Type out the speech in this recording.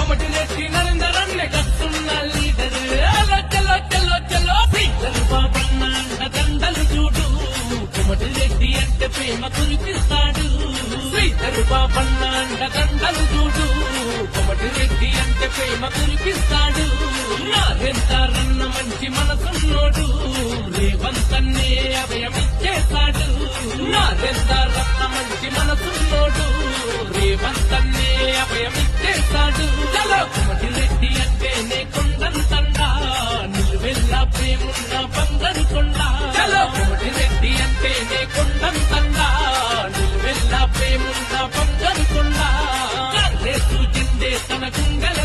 కోమటి రెడ్డి నరేందర్ అన్న కస్తున్న లీడర్ చలో చలో చలో చలో శ్రీధర్ బాబన్న అండ దండలు చూడు కోమటి రెడ్డి అంటే ప్రేమ కురిపిస్తాడు శ్రీధర్ బాబన్న అండ దండలు చూడు కోమటి రెడ్డి అంటే ప్రేమ కురిపిస్తాడు నారెంతారన్న మంచి మనసున్నోడు రేవంతన్నే అభయమిచ్చేస్తాడు నారెంతారన్న మంచి మనసున్నోడు రేవంతన్నే అభయమిచ్చేస్తాడు చలో కోమటి రెడ్డి అంటేనే కొండంతండా నిలువెల్లా ప్రేమున్న బంగారు కొండ చలో కోమటి రెడ్డి అంటేనే కొండంతండా నిలువెల్లా ప్రేమున్న బంగారు కొండ కాంగ్రెస్ జెండే తన గుండెల